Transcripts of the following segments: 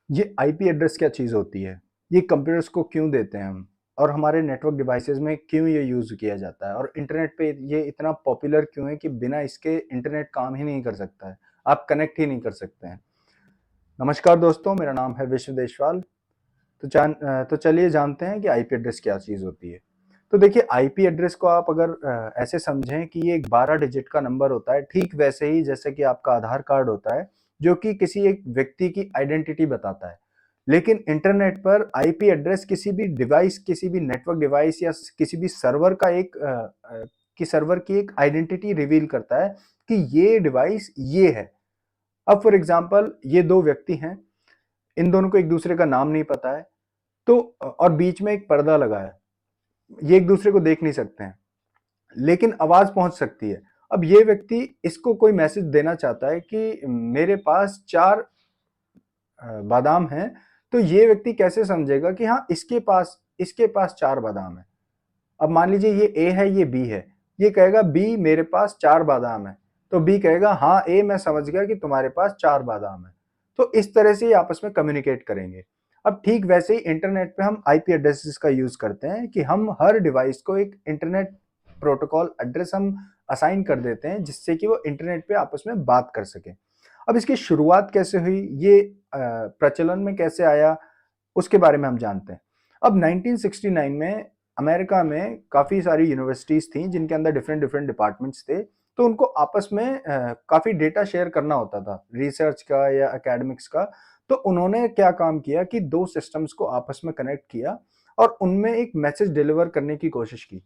ये IP address क्या चीज़ होती है? ये कंप्यूटर्स को क्यों देते हैं हम? और हमारे नेटवर्क डिवाइसेज़ में क्यों ये यूज़ किया जाता है? और इंटरनेट पे ये इतना पॉपुलर क्यों है कि बिना इसके इंटरनेट काम ही नहीं कर सकता है? आप कनेक्ट ही नहीं कर सकते हैं। नमस्कार दोस्तों, मेरा नाम है विश्व देशवाल। तो चलिए जानते हैं कि आईपी एड्रेस क्या चीज़ होती है। तो देखिए आईपी एड्रेस को आप अगर ऐसे समझें कि ये एक 12 डिजिट का नंबर होता है, ठीक वैसे ही जैसे कि आपका आधार कार्ड होता है, जो कि किसी एक व्यक्ति की आइडेंटिटी बताता है। लेकिन इंटरनेट पर आईपी एड्रेस किसी भी डिवाइस, किसी भी नेटवर्क डिवाइस या किसी भी सर्वर का सर्वर की एक आइडेंटिटी रिवील करता है कि ये डिवाइस ये है। अब फॉर एग्जांपल ये 2 व्यक्ति हैं, इन दोनों को एक दूसरे का नाम नहीं पता है, तो और बीच में एक पर्दा लगा है। ये एक दूसरे को देख नहीं सकते हैं, लेकिन आवाज पहुंच सकती है। अब ये व्यक्ति इसको कोई मैसेज देना चाहता है कि मेरे पास 4 बादाम हैं, तो ये व्यक्ति कैसे समझेगा कि हाँ इसके पास 4 बादाम हैं। अब मान लीजिए ये ए है, ये बी है, ये कहेगा बी मेरे पास 4 बादाम है, तो बी कहेगा हाँ ए मैं समझ गया कि तुम्हारे पास 4 बादाम है। तो इस तरह से ये आपस में कम्युनिकेट करेंगे। अब ठीक वैसे ही इंटरनेट पे हम आईपी एड्रेसेस का यूज करते हैं कि हम हर डिवाइस को एक इंटरनेट प्रोटोकॉल एड्रेस हम असाइन कर देते हैं, जिससे कि वो इंटरनेट पे आपस में बात कर सके। अब इसकी शुरुआत कैसे हुई, ये प्रचलन में कैसे आया, उसके बारे में हम जानते हैं। अब 1969 में अमेरिका में काफ़ी सारी यूनिवर्सिटीज़ थीं जिनके अंदर डिफरेंट डिफरेंट डिपार्टमेंट्स थे, तो उनको आपस में काफ़ी डेटा शेयर करना होता था, रिसर्च का या एकेडमिक्स का। तो उन्होंने क्या काम किया कि 2 सिस्टम्स को आपस में कनेक्ट किया और उनमें एक मैसेज डिलीवर करने की कोशिश की।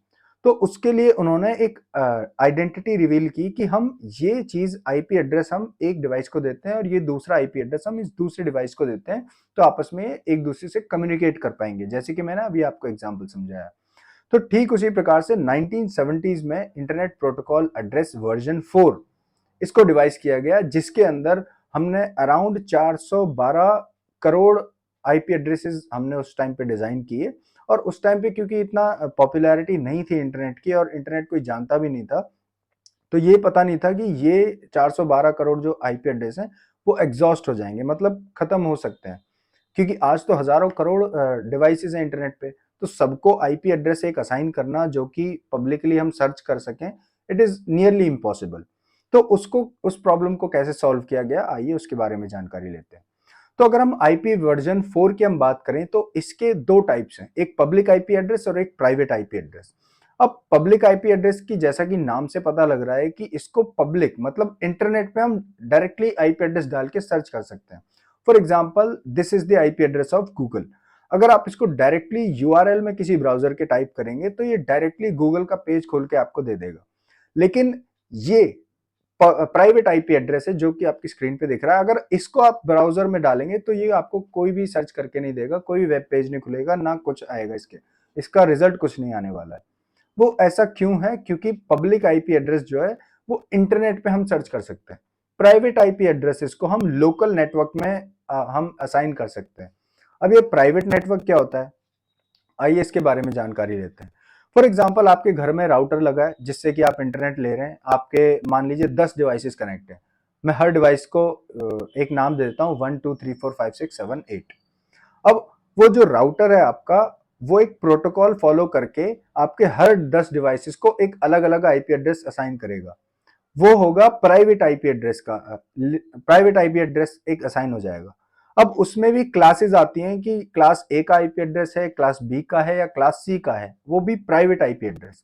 तो उसके लिए उन्होंने एक आइडेंटिटी रिवील की कि हम ये चीज़ आईपी एड्रेस हम एक डिवाइस को देते हैं और ये दूसरा आईपी एड्रेस हम इस दूसरे डिवाइस को देते हैं, तो आपस में एक दूसरे से कम्युनिकेट कर पाएंगे, जैसे कि मैंने अभी आपको एग्जांपल समझाया। तो ठीक उसी प्रकार से 1970s में इंटरनेट प्रोटोकॉल एड्रेस वर्जन 4 इसको डिवाइस किया गया, जिसके अंदर हमने अराउंड 412 करोड़ आईपी एड्रेसेस हमने उस टाइम पे डिजाइन किए। और उस टाइम पे क्योंकि इतना पॉपुलैरिटी नहीं थी इंटरनेट की और इंटरनेट कोई जानता भी नहीं था, तो ये पता नहीं था कि ये 412 करोड़ जो आईपी एड्रेस हैं वो एग्जॉस्ट हो जाएंगे, मतलब खत्म हो सकते हैं। क्योंकि आज तो हजारों करोड़ डिवाइसेस हैं इंटरनेट पे, तो सबको आईपी एड्रेस एक असाइन करना जो कि पब्लिकली हम सर्च कर सकें, इट इज नियरली इम्पॉसिबल। तो उसको उस प्रॉब्लम को कैसे सॉल्व किया गया, आइए उसके बारे में जानकारी लेते हैं। तो अगर हम आईपी वर्जन 4 की हम बात करें तो इसके 2 टाइप्स हैं, एक पब्लिक आईपी एड्रेस और एक प्राइवेट आईपी एड्रेस। अब पब्लिक आईपी एड्रेस की जैसा कि नाम से पता लग रहा है कि इसको पब्लिक मतलब इंटरनेट पे हम डायरेक्टली आईपी एड्रेस डाल के सर्च कर सकते हैं। For example this is the IP address of Google. अगर आप इसको डायरेक्टली यूआरएल में किसी ब्राउजर के टाइप करेंगे तो ये डायरेक्टली गूगल का पेज खोल के आपको दे देगा। लेकिन ये प्राइवेट आईपी एड्रेस है जो कि आपकी स्क्रीन पे दिख रहा है। अगर इसको आप ब्राउजर में डालेंगे तो ये आपको कोई भी सर्च करके नहीं देगा, कोई वेब पेज नहीं खुलेगा, ना कुछ आएगा, इसका रिजल्ट कुछ नहीं आने वाला है। वो ऐसा क्यों है? क्योंकि पब्लिक आईपी एड्रेस जो है वो इंटरनेट पे हम सर्च कर सकते हैं। प्राइवेट आईपी एड्रेसेस को हम लोकल नेटवर्क में हम असाइन कर सकते हैं। अब ये प्राइवेट नेटवर्क क्या होता है, आइए इसके बारे में जानकारी लेते हैं। फॉर एग्जाम्पल आपके घर में राउटर लगा है जिससे कि आप इंटरनेट ले रहे हैं, आपके मान लीजिए 10 डिवाइसेस कनेक्ट है। मैं हर डिवाइस को एक नाम दे देता हूँ, 1 2 3 4 5 6 7 8। अब वो जो राउटर है आपका, वो एक प्रोटोकॉल फॉलो करके आपके हर 10 डिवाइसेस को एक अलग अलग आईपी एड्रेस असाइन करेगा। वो होगा प्राइवेट आईपी एड्रेस का, प्राइवेट आईपी एड्रेस एक असाइन हो जाएगा। अब उसमें भी क्लासेस आती हैं कि क्लास ए का आईपी एड्रेस है, क्लास बी का है या क्लास सी का है, वो भी प्राइवेट आईपी एड्रेस।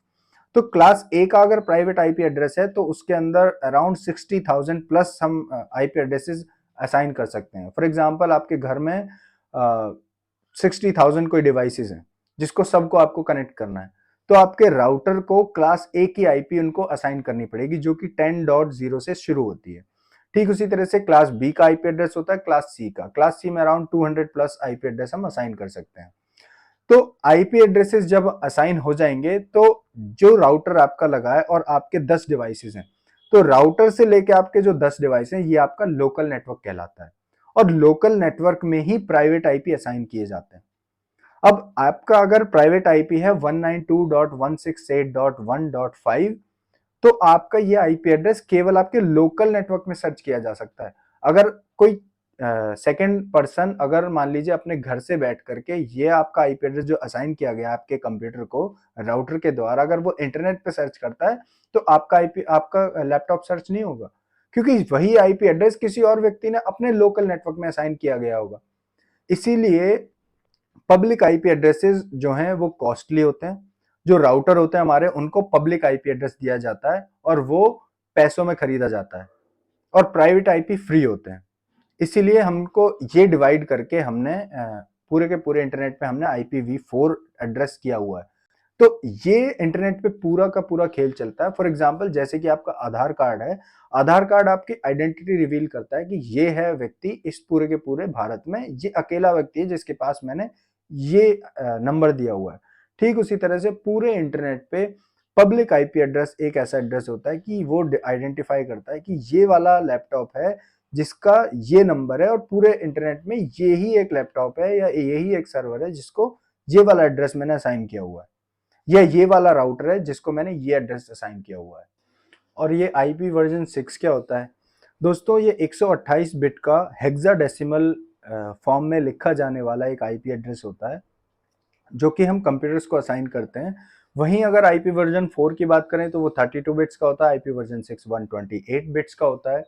तो क्लास ए का अगर प्राइवेट आईपी एड्रेस है तो उसके अंदर अराउंड 60,000 प्लस हम आईपी एड्रेसेस असाइन कर सकते हैं। फॉर एग्जांपल आपके घर में 60,000 कोई डिवाइसेस हैं जिसको सबको आपको कनेक्ट करना है, तो आपके राउटर को क्लास ए की आईपी उनको असाइन करनी पड़ेगी जो कि 10.0 से शुरू होती है। ठीक उसी तरह से क्लास बी का आईपी एड्रेस होता है क्लास सी का, क्लास सी में अराउंड 200 प्लस आईपी एड्रेस हम असाइन कर सकते हैं। तो आईपी एड्रेसेस जब असाइन हो जाएंगे तो जो राउटर आपका लगा है और आपके 10 डिवाइसेस हैं, तो राउटर से लेके आपके जो 10 डिवाइस हैं ये आपका लोकल नेटवर्क कहलाता है। और लोकल नेटवर्क में ही प्राइवेट आईपी असाइन किए जाते हैं। अब आपका अगर प्राइवेट आईपी है 192.168.1.5, तो आपका ये आईपी एड्रेस केवल आपके लोकल नेटवर्क में सर्च किया जा सकता है। अगर कोई सेकंड पर्सन अगर मान लीजिए अपने घर से बैठ करके ये आपका आईपी एड्रेस जो असाइन किया गया है आपके कंप्यूटर को राउटर के द्वारा, अगर वो इंटरनेट पे सर्च करता है तो आपका लैपटॉप सर्च नहीं होगा, क्योंकि वही आईपी एड्रेस किसी और व्यक्ति ने अपने लोकल नेटवर्क में असाइन किया गया होगा। इसीलिए पब्लिक आईपी एड्रेसेस जो हैं वो कॉस्टली होते हैं। जो राउटर होते हैं हमारे, उनको पब्लिक आईपी एड्रेस दिया जाता है और वो पैसों में खरीदा जाता है, और प्राइवेट आईपी फ्री होते हैं। इसीलिए हमको ये डिवाइड करके हमने पूरे के पूरे इंटरनेट पे हमने IPv4 एड्रेस किया हुआ है। तो ये इंटरनेट पे पूरा का पूरा खेल चलता है। फॉर एग्जांपल जैसे कि आपका आधार कार्ड है, आधार कार्ड आपकी आइडेंटिटी रिवील करता है कि ये है व्यक्ति इस पूरे के पूरे भारत में, ये अकेला व्यक्ति है जिसके पास मैंने ये नंबर दिया हुआ है। ठीक उसी तरह से पूरे इंटरनेट पे पब्लिक आईपी एड्रेस एक ऐसा एड्रेस होता है कि वो आइडेंटिफाई करता है कि ये वाला लैपटॉप है जिसका ये नंबर है, और पूरे इंटरनेट में ये ही एक लैपटॉप है या यही एक सर्वर है जिसको ये वाला एड्रेस मैंने असाइन किया हुआ है, या ये वाला राउटर है जिसको मैंने ये एड्रेस असाइन किया हुआ है। और ये आईपी वर्जन 6 क्या होता है दोस्तों? ये 128 बिट का हेक्साडेसिमल फॉर्म में लिखा जाने वाला एक आईपी एड्रेस होता है जो कि हम कंप्यूटर्स को असाइन करते हैं। वहीं अगर आईपी वर्जन 4 की बात करें तो वो 32 बिट्स का होता है, आईपी वर्जन 6 128 बिट्स का होता है।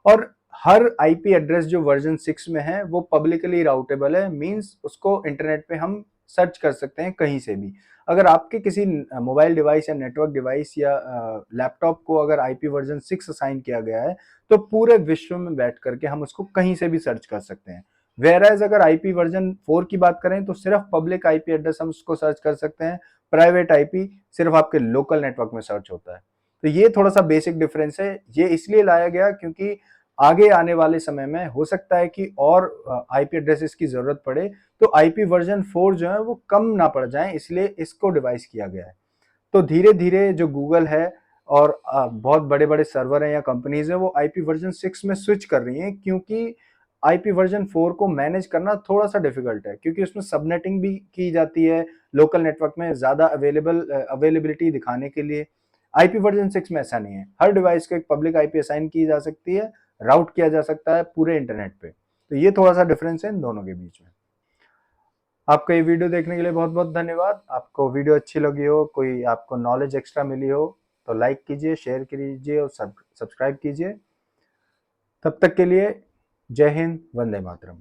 और हर आईपी एड्रेस जो वर्जन 6 में है वो पब्लिकली राउटेबल है, मींस उसको इंटरनेट पे हम सर्च कर सकते हैं कहीं से भी। अगर आपके किसी मोबाइल डिवाइस या नेटवर्क डिवाइस या लैपटॉप को अगर आईपी वर्जन 6 असाइन किया गया है तो पूरे विश्व में बैठ करके हम उसको कहीं से भी सर्च कर सकते हैं। वेयरएज अगर आईपी वर्जन 4 की बात करें तो सिर्फ पब्लिक आईपी एड्रेस हम उसको सर्च कर सकते हैं, प्राइवेट आईपी सिर्फ आपके लोकल नेटवर्क में सर्च होता है। तो ये थोड़ा सा बेसिक डिफरेंस है। ये इसलिए लाया गया क्योंकि आगे आने वाले समय में हो सकता है कि और आईपी एड्रेसेस की जरूरत पड़े, तो आईपी वर्जन 4 जो है वो कम ना पड़ जाए, इसलिए इसको डिवाइस किया गया है। तो धीरे धीरे जो गूगल है और बहुत बड़े बड़े सर्वर हैं या कंपनीज है वो आईपी वर्जन 6 में स्विच कर रही हैं, क्योंकि आईपी वर्जन 4 को मैनेज करना थोड़ा सा डिफिकल्ट है, क्योंकि उसमें सबनेटिंग भी की जाती है लोकल नेटवर्क में ज्यादा अवेलेबिलिटी दिखाने के लिए। आईपी वर्जन 6 में ऐसा नहीं है, हर डिवाइस को एक पब्लिक आईपी असाइन की जा सकती है, राउट किया जा सकता है पूरे इंटरनेट पे। तो ये थोड़ा सा डिफरेंस है इन दोनों के बीच में। आपका ये वीडियो देखने के लिए बहुत बहुत धन्यवाद। आपको वीडियो अच्छी लगी हो, कोई आपको नॉलेज एक्स्ट्रा मिली हो तो लाइक कीजिए, शेयर कीजिए और सब्सक्राइब कीजिए। तब तक के लिए जय हिंद, वंदे मातरम।